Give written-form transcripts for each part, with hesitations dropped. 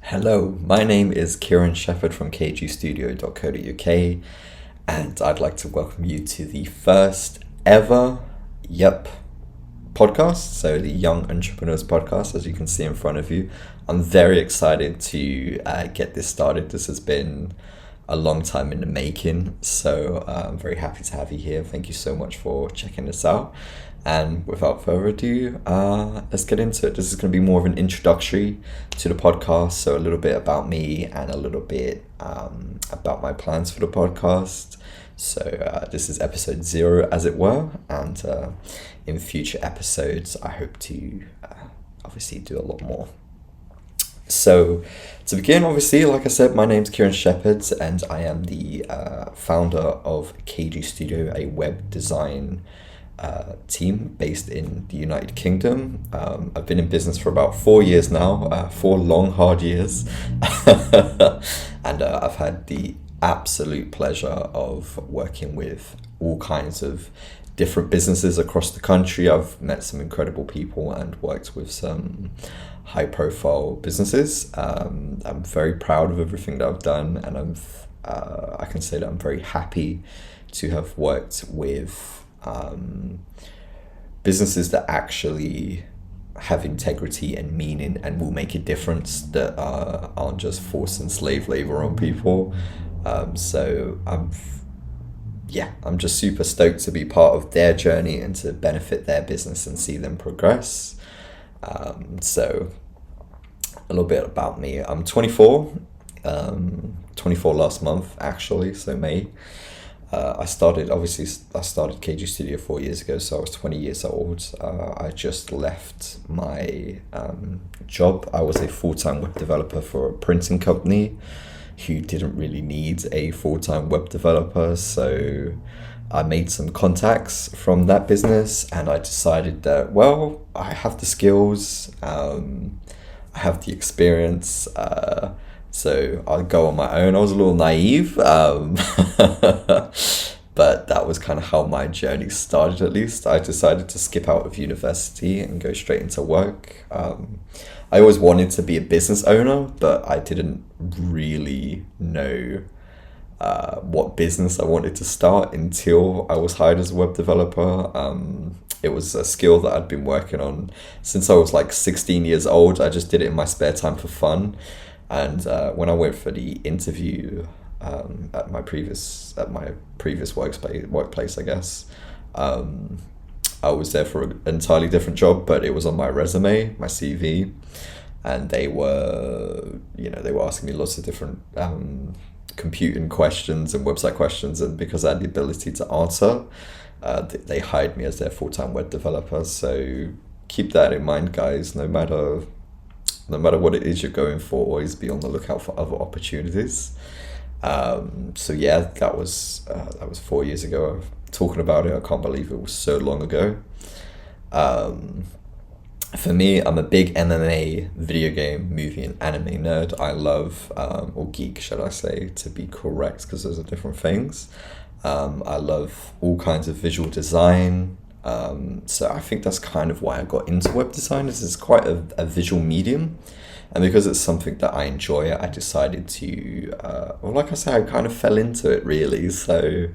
Hello, my name is Kieran Shepherd from KGStudio.co.uk, and I'd like to welcome you to the first ever Y.E.P podcast, so the Young Entrepreneurs podcast, as you can see in front of you. I'm very excited to get this started. This has been a long time in the making, so I'm very happy to have you here. Thank you so much for checking this out. And without further ado, let's get into it. This is going to be more of an introductory to the podcast, so a little bit about me and a little bit about my plans for the podcast. So this is episode 0, as it were, and in future episodes, I hope to obviously do a lot more. So to begin, obviously, like I said, my name's Kieran Shepherd, and I am the founder of KGStudio, a web design team based in the United Kingdom. I've been in business for about 4 years now, 4 long, hard years. And I've had the absolute pleasure of working with all kinds of different businesses across the country. I've met some incredible people and worked with some high profile businesses. I'm very proud of everything that I've done, and I can say that I'm very happy to have worked with businesses that actually have integrity and meaning and will make a difference, that aren't just forcing slave labor on people. So I'm just super stoked to be part of their journey and to benefit their business and see them progress. So a little bit about me. I'm 24, 24 last month actually, so May. I started KGStudio 4 years ago, so I was 20 years old. I just left my job. I was a full-time web developer for a printing company who didn't really need a full-time web developer, so I made some contacts from that business, and I decided that, well, I have the skills, I have the experience, so I'll go on my own. I was a little naive, but that was kind of how my journey started, at least. I decided to skip out of university and go straight into work. I always wanted to be a business owner, but I didn't really know what business I wanted to start until I was hired as a web developer. It was a skill that I'd been working on since I was like 16 years old. I just did it in my spare time for fun. And when I went for the interview at my previous workplace, I guess, I was there for an entirely different job, but it was on my resume, my CV, and they were asking me lots of different computing questions and website questions, and because I had the ability to answer, they hired me as their full-time web developer. So keep that in mind, guys. No matter what it is you're going for, always be on the lookout for other opportunities. So yeah, that was 4 years ago. Talking about it, I can't believe it was so long ago. For me, I'm a big MMA, video game, movie, and anime nerd. I love, or geek, should I say, to be correct, because those are different things. I love all kinds of visual design. So I think that's kind of why I got into web design. It's quite a visual medium, and because it's something that I enjoy, I decided to, like I said, I kind of fell into it really. So,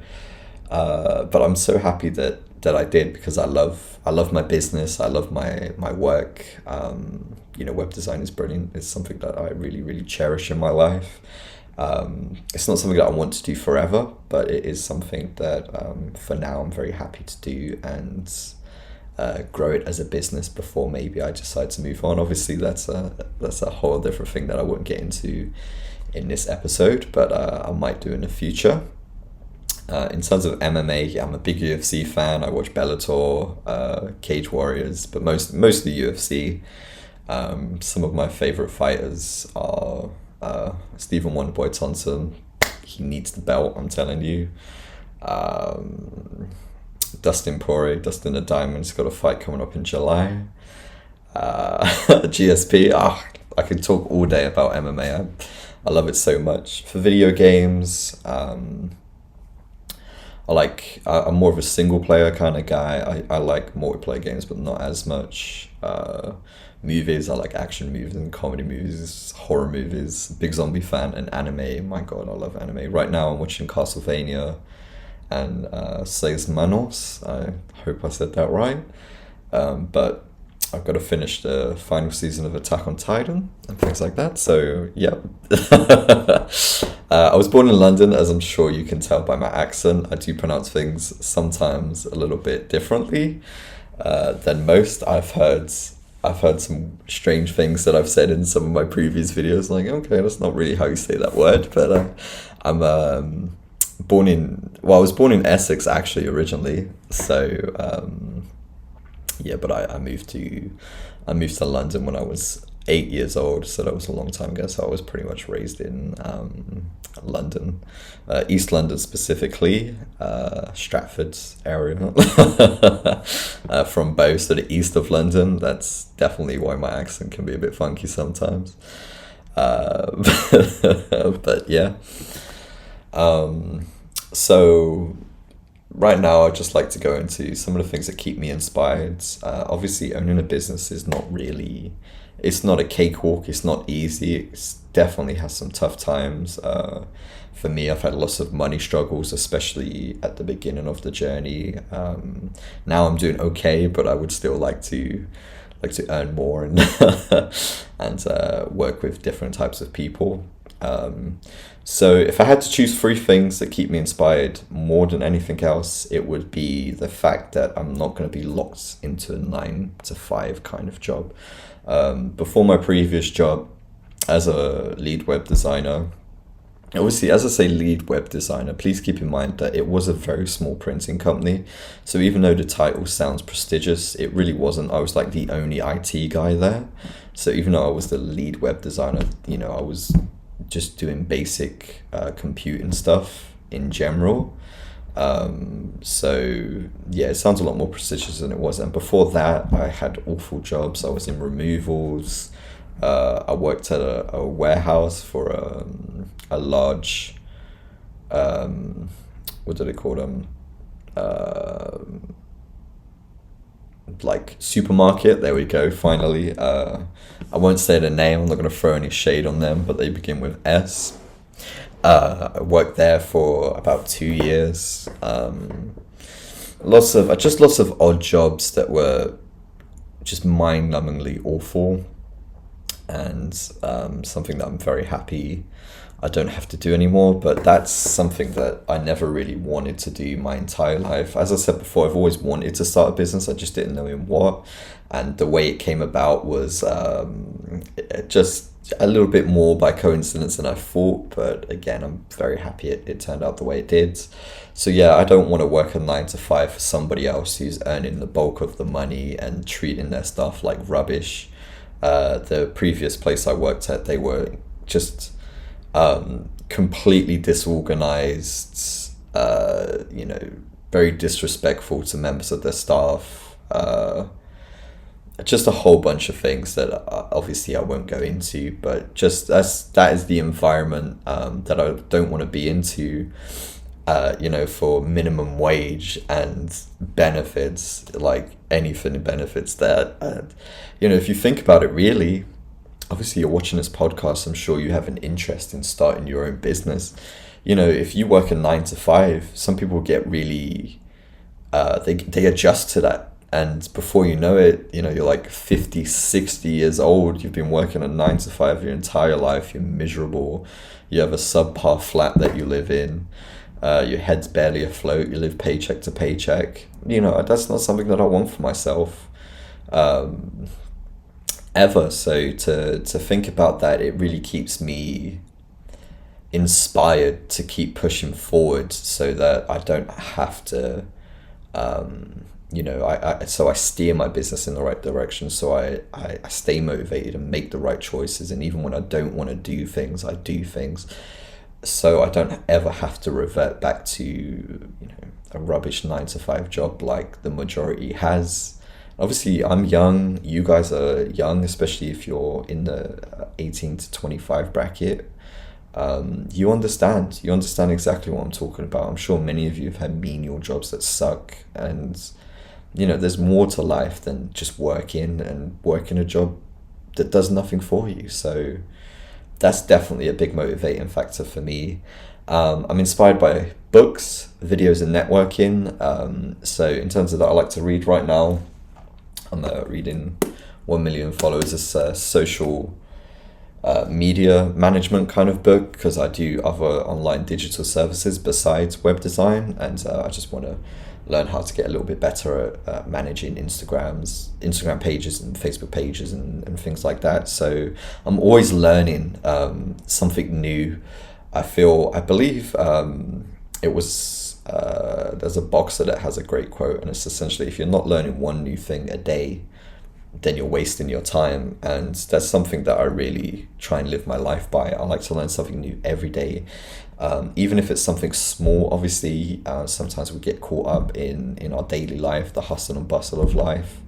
but I'm so happy that I did, because I love my business. I love my work. Web design is brilliant. It's something that I really, really cherish in my life. It's not something that I want to do forever, but it is something that for now I'm very happy to do, and grow it as a business before maybe I decide to move on. Obviously that's a whole different thing that I won't get into in this episode, but I might do in the future. In terms of MMA, yeah, I'm a big UFC fan. I watch Bellator, Cage Warriors, but mostly UFC. Some of my favorite fighters are Stephen Wonderboy Thompson. He needs the belt, I'm telling you. Dustin Poirier, Dustin the Diamond's got a fight coming up in July. GSP, I could talk all day about MMA. I love it so much. For video games, I'm more of a single player kind of guy. I like multiplayer games, but not as much. movies. I like action movies and comedy movies, horror movies. Big zombie fan, and anime. My God, I love anime. Right now, I'm watching Castlevania and Seis Manos. I hope I said that right. But I've got to finish the final season of Attack on Titan and things like that. So, yeah. I was born in London, as I'm sure you can tell by my accent. I do pronounce things sometimes a little bit differently than most. I've heard some strange things that I've said in some of my previous videos. Like, okay, that's not really how you say that word. But I'm I was born in Essex actually originally. So yeah, but I moved to London when I was 8 years old, so that was a long time ago. So I was pretty much raised in London, East London specifically, Stratford area, from both to the east of London. That's definitely why my accent can be a bit funky sometimes. But yeah. So right now, I'd just like to go into some of the things that keep me inspired. Obviously, owning a business is it's not a cakewalk, it's not easy, it definitely has some tough times. For me, I've had lots of money struggles, especially at the beginning of the journey. Now I'm doing okay, but I would still like to earn more and and work with different types of people. So if I had to choose three things that keep me inspired more than anything else, it would be the fact that I'm not going to be locked into a 9 to 5 kind of job. Before my previous job as a lead web designer, obviously, as I say lead web designer, please keep in mind that it was a very small printing company. So even though the title sounds prestigious, it really wasn't. I was like the only IT guy there. So even though I was the lead web designer, I was just doing basic computing stuff in general. So yeah, it sounds a lot more prestigious than it was. And before that, I had awful jobs. I was in removals. I worked at a warehouse for a large, what do they call them? Like supermarket. There we go. Finally, I won't say the name. I'm not going to throw any shade on them, but they begin with S. I worked there for about 2 years. Lots of odd jobs that were just mind-numbingly awful, and something that I'm very happy I don't have to do anymore. But that's something that I never really wanted to do my entire life. As I said before, I've always wanted to start a business. I just didn't know in what. And the way it came about was just a little bit more by coincidence than I thought. But again, I'm very happy it turned out the way it did. So yeah, I don't want to work a 9 to 5 for somebody else who's earning the bulk of the money and treating their staff like rubbish. The previous place I worked at, they were just completely disorganized, very disrespectful to members of their staff, just a whole bunch of things that obviously I won't go into, but just that is the environment that I don't want to be into, for minimum wage and benefits, like anything benefits that, if you think about it really. Obviously, you're watching this podcast, I'm sure you have an interest in starting your own business. If you work a 9 to 5, some people get really, they adjust to that. And before you know it, you're like 50, 60 years old. You've been working a 9 to 5 your entire life. You're miserable. You have a subpar flat that you live in. Your head's barely afloat. You live paycheck to paycheck. That's not something that I want for myself. Ever. So to think about that, it really keeps me inspired to keep pushing forward, so that I don't have to so I steer my business in the right direction, so I stay motivated and make the right choices, and even when I don't want to do things, I do things, so I don't ever have to revert back to a rubbish 9 to 5 job like the majority has. Obviously, I'm young, you guys are young, especially if you're in the 18 to 25 bracket. You understand exactly what I'm talking about. I'm sure many of you have had menial jobs that suck, and there's more to life than just working a job that does nothing for you. So that's definitely a big motivating factor for me. I'm inspired by books, videos, and networking. So in terms of that, I like to read right now. I'm reading 1 Million Followers, this social media management kind of book, because I do other online digital services besides web design, and I just want to learn how to get a little bit better at managing Instagram pages and Facebook pages and things like that. So I'm always learning something new. I believe it was there's a boxer that has a great quote, and it's essentially, if you're not learning one new thing a day, then you're wasting your time. And that's something that I really try and live my life by. I like to learn something new every day, even if it's something small. Obviously, sometimes we get caught up in our daily life, the hustle and bustle of life.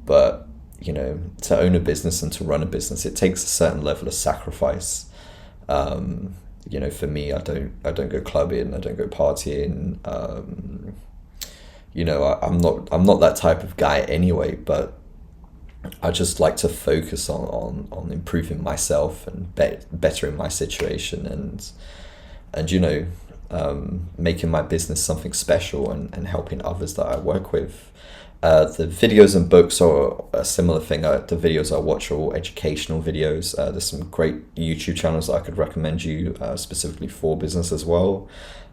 But, you know, to own a business and to run a business, it takes a certain level of sacrifice. You know, for me, I don't go clubbing, I don't go partying. You know, I'm not that type of guy anyway, but I just like to focus on improving myself and bettering my situation, and you know, making my business something special, and helping others that I work with. The videos and books are a similar thing. The videos I watch are all educational videos. There's some great YouTube channels that I could recommend you, specifically for business as well.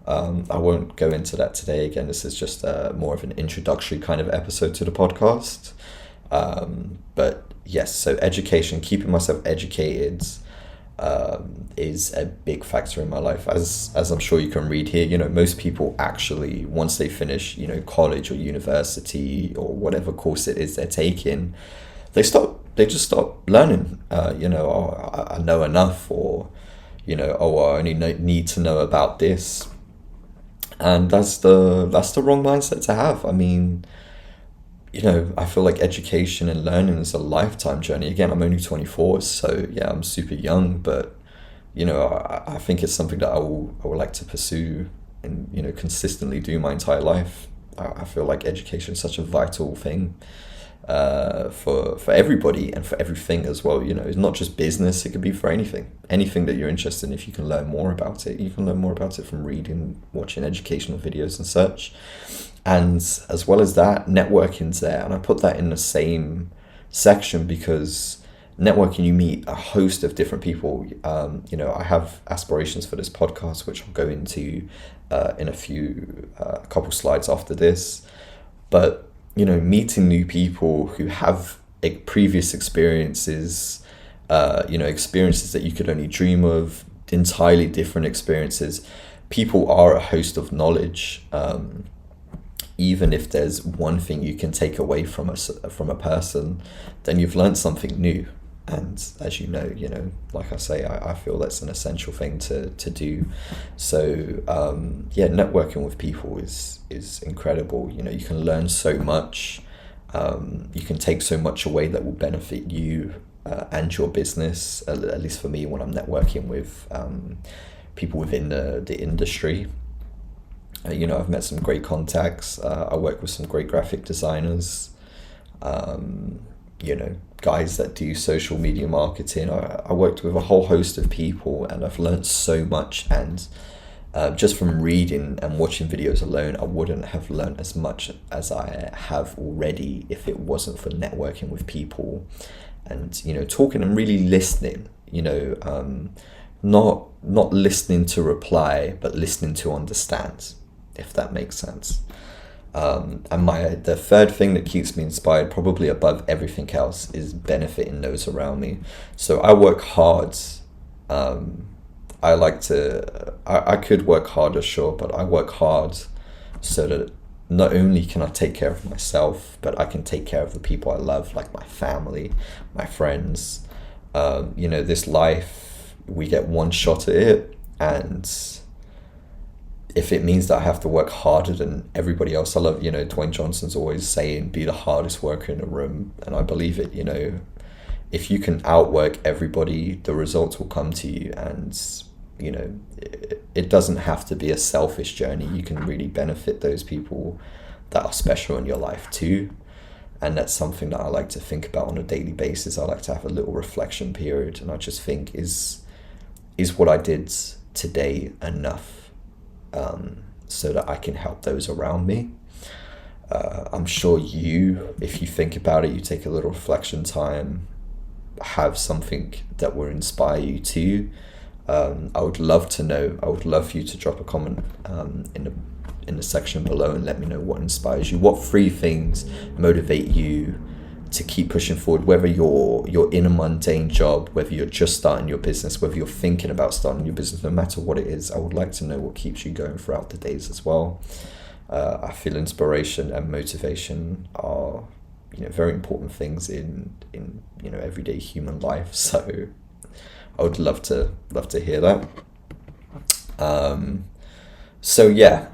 I won't go into that today. Again, this is just more of an introductory kind of episode to the podcast. But yes, so education, keeping myself educated, is a big factor in my life. As I'm sure you can read here, you know, most people actually, once they finish, you know, college or university or whatever course it is they're taking, they just stop learning. You know, oh, I know enough, or, you know, oh, I only need to know about this. And that's the wrong mindset to have. I mean, you know, I feel like education and learning is a lifetime journey. Again, I'm only 24, so yeah, I'm super young, but, you know, I think it's something that I would like to pursue and, you know, consistently do my entire life. I feel like education is such a vital thing for everybody and for everything as well. You know, it's not just business, it could be for anything that you're interested in. If you can learn more about it, you can learn more about it from reading, watching educational videos and such. And as well as that, networking's there, and I put that in the same section, because networking, you meet a host of different people. You know, I have aspirations for this podcast, which I'll go into in a couple slides after this. But, you know, meeting new people who have previous experiences, you know, experiences that you could only dream of, entirely different experiences. People are a host of knowledge. Even if there's one thing you can take away from a person, then you've learned something new. And as you know, like I say, I feel that's an essential thing to do. So yeah, networking with people is incredible. You know, you can learn so much. You can take so much away that will benefit you and your business. At least for me, when I'm networking with people within the industry. You know, I've met some great contacts. I work with some great graphic designers. You know, guys that do social media marketing. I worked with a whole host of people, and I've learned so much. And just from reading and watching videos alone, I wouldn't have learned as much as I have already if it wasn't for networking with people and, you know, talking and really listening. You know, not listening to reply, but listening to understand, if that makes sense. And the third thing that keeps me inspired, probably above everything else, is benefiting those around me. So I work hard. I could work harder, sure, but I work hard so that not only can I take care of myself, but I can take care of the people I love, like my family, my friends. You know, this life, we get one shot at it, and if it means that I have to work harder than everybody else, I love, you know, Dwayne Johnson's always saying, be the hardest worker in the room, and I believe it. You know, if you can outwork everybody, the results will come to you. And, you know, it doesn't have to be a selfish journey. You can really benefit those people that are special in your life too. And that's something that I like to think about on a daily basis. I like to have a little reflection period, and I just think, is what I did today enough, so that I can help those around me? I'm sure if you think about it, you take a little reflection time, have something that will inspire you too. I would love to know. I would love for you to drop a comment in the section below and let me know what inspires you. What 3 things motivate you to keep pushing forward, whether you're in a mundane job, whether you're just starting your business, whether you're thinking about starting your business, no matter what it is. I would like to know what keeps you going throughout the days as well. I feel inspiration and motivation are, very important things in everyday human life. So I would love to hear that. So yeah,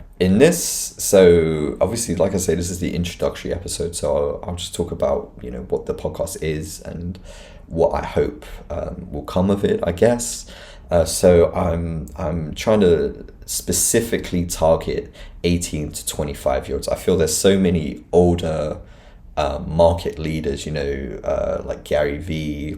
so obviously, like I say, this is the introductory episode. So I'll just talk about what the podcast is and what I hope will come of it, I guess. So I'm trying to specifically target 18 to 25 year olds. I feel there's so many older market leaders, like Gary V.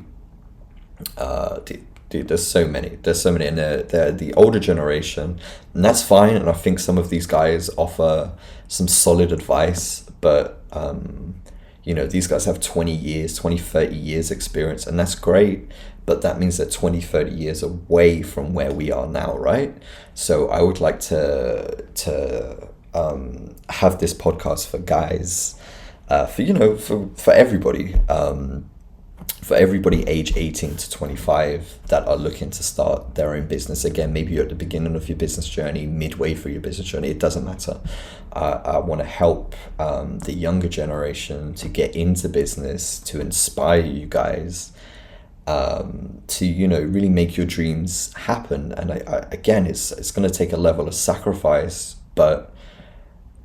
Dude, there's so many, and they're the older generation, and that's fine. And I think some of these guys offer some solid advice, but these guys have 20 years, 20, 30 years experience, and that's great. But that means they're 20, 30 years away from where we are now, right? So I would like to have this podcast for guys, for everybody, for everybody age 18 to 25 that are looking to start their own business. Again, maybe you're at the beginning of your business journey, midway through your business journey, it doesn't matter. I want to help the younger generation to get into business, to inspire you guys, to really make your dreams happen. And again, it's going to take a level of sacrifice, but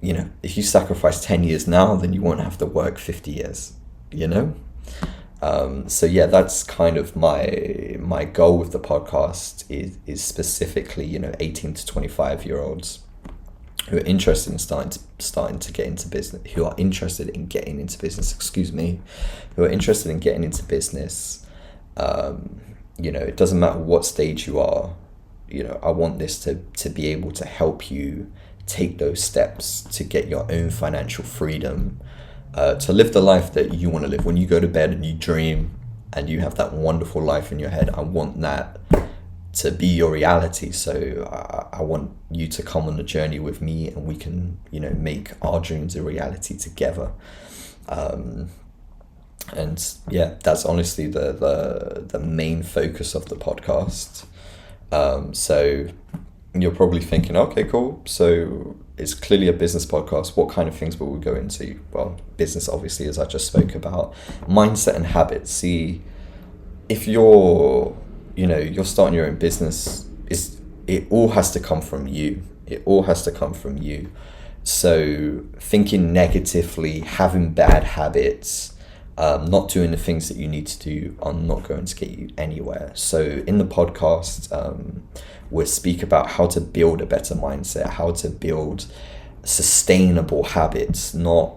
if you sacrifice 10 years now, then you won't have to work 50 years. So yeah, that's kind of my goal with the podcast is specifically 18 to 25 year olds who are interested in starting to get into business, who are interested in getting into business, who are interested in getting into business. It doesn't matter what stage you are. I want this to be able to help you take those steps to get your own financial freedom, to live the life that you want to live. When you go to bed and you dream and you have that wonderful life in your head, I want that to be your reality. So I want you to come on the journey with me, and we can make our dreams a reality together. And yeah, that's honestly the main focus of the podcast. So you're probably thinking, okay, cool. So it's clearly a business podcast. What kind of things will we go into? Well, business, obviously, as I just spoke about. Mindset and habits. See, if you're starting your own business, it all has to come from you. It all has to come from you. So thinking negatively, having bad habits, not doing the things that you need to do are not going to get you anywhere. So in the podcast, we'll speak about how to build a better mindset, how to build sustainable habits, not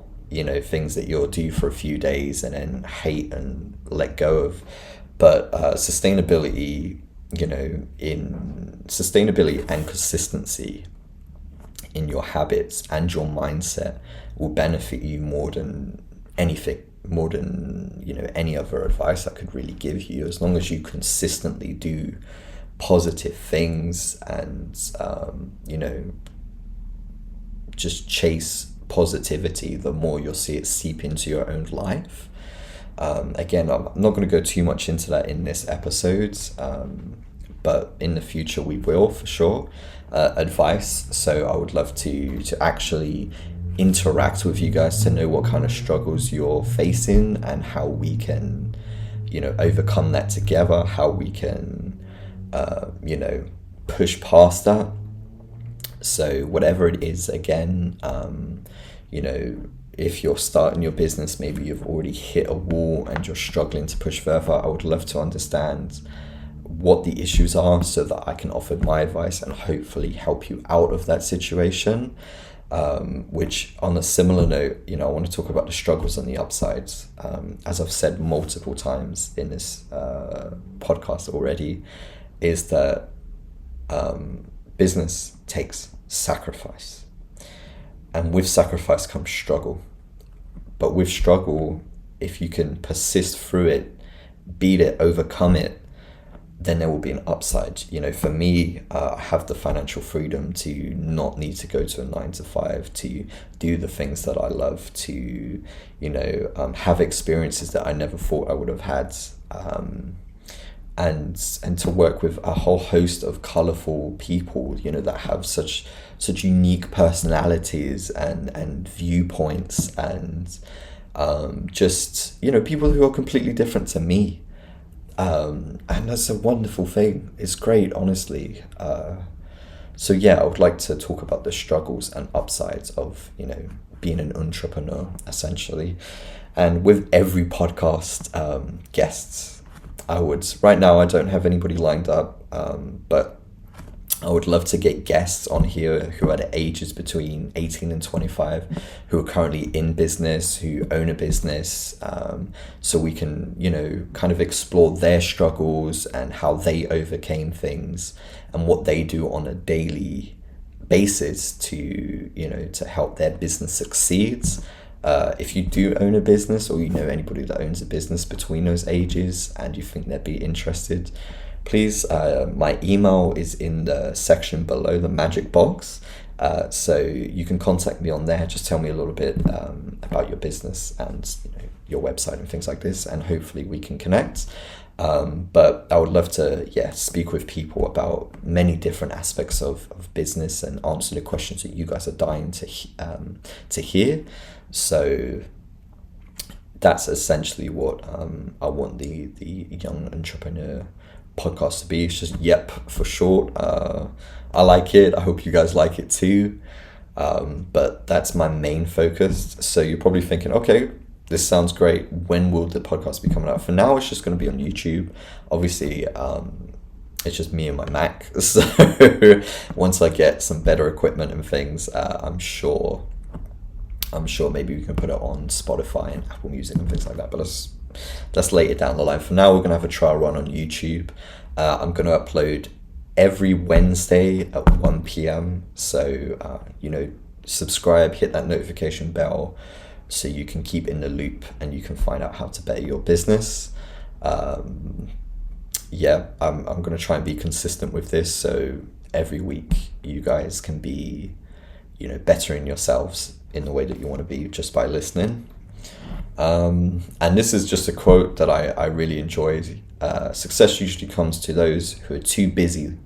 things that you'll do for a few days and then hate and let go of, but sustainability, in sustainability and consistency in your habits and your mindset will benefit you more than anything, more than any other advice I could really give you. As long as you consistently do positive things and just chase positivity, the more you'll see it seep into your own life. Again, I'm not going to go too much into that in this episode, but in the future we will, for sure. Advice. So I would love to actually interact with you guys to know what kind of struggles you're facing and how we can overcome that together, how we can push past that. So whatever it is, again, if you're starting your business, maybe you've already hit a wall and you're struggling to push further, I would love to understand what the issues are so that I can offer my advice and hopefully help you out of that situation. which on a similar note, you know, I want to talk about the struggles and the upsides. As I've said multiple times in this podcast already, is that business takes sacrifice. And with sacrifice comes struggle. But with struggle, if you can persist through it, beat it, overcome it, then there will be an upside. You know, for me, I have the financial freedom to not need to go to a 9 to 5, to do the things that I love, to, you know, have experiences that I never thought I would have had, and to work with a whole host of colorful people, you know, that have such unique personalities and viewpoints, and just, you know, people who are completely different to me. And that's a wonderful thing. It's great, honestly. So yeah, I would like to talk about the struggles and upsides of, you know, being an entrepreneur, essentially. And with every podcast, guests, right now I don't have anybody lined up, but I would love to get guests on here who are the ages between 18 and 25, who are currently in business, who own a business, so we can, you know, kind of explore their struggles and how they overcame things and what they do on a daily basis to, you know, to help their business succeed. If you do own a business, or you know anybody that owns a business between those ages and you think they'd be interested, please, my email is in the section below the magic box, so you can contact me on there. Just tell me a little bit about your business and, you know, your website and things like this, and hopefully we can connect. But I would love to, speak with people about many different aspects of business and answer the questions that you guys are dying to hear. So that's essentially what I want the Young Entrepreneur podcast to be. It's just Y.E.P for short. I like it. I hope you guys like it too. But that's my main focus. So you're probably thinking, okay, this sounds great. When will the podcast be coming out? For now, it's just going to be on YouTube. Obviously, it's just me and my Mac. So once I get some better equipment and things, I'm sure maybe we can put it on Spotify and Apple Music and things like that. But that's later down the line. For now, we're going to have a trial run on YouTube. I'm going to upload every Wednesday at 1 p.m. So, you know, subscribe, hit that notification bell so you can keep in the loop and you can find out how to better your business. I'm going to try and be consistent with this. So every week you guys can be, you know, bettering yourselves in the way that you want to be just by listening. And this is just a quote that I really enjoyed. Success usually comes to those who are too busy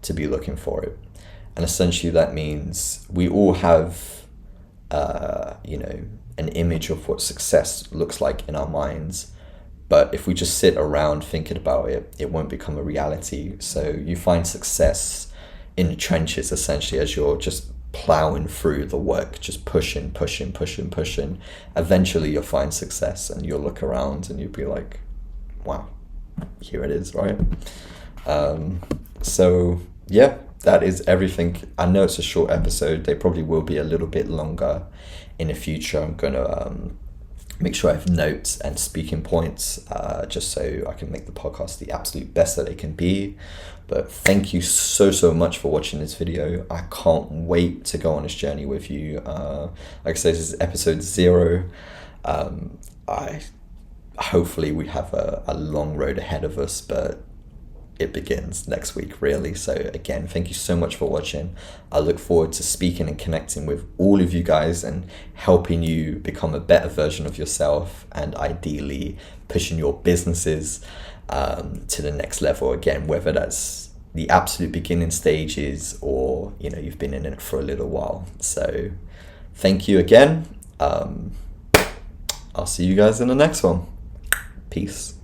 to be looking for it. And essentially that means we all have, you know, an image of what success looks like in our minds. But if we just sit around thinking about it, it won't become a reality. So you find success in the trenches, essentially, as you're just plowing through the work, just pushing. Eventually you'll find success and you'll look around and you'll be like, wow, here it is, right? So yeah, that is everything. I know it's a short episode. They probably will be a little bit longer in the future. I'm gonna make sure I have notes and speaking points, just so I can make the podcast the absolute best that it can be. But thank you so much for watching this video. I can't wait to go on this journey with you. Like I said, this is episode 0. Hopefully we have a long road ahead of us, but it begins next week, really. So again, thank you so much for watching. I look forward to speaking and connecting with all of you guys and helping you become a better version of yourself, and ideally pushing your businesses to the next level again, whether that's the absolute beginning stages or, you know, you've been in it for a little while. So thank you again. I'll see you guys in the next one. Peace.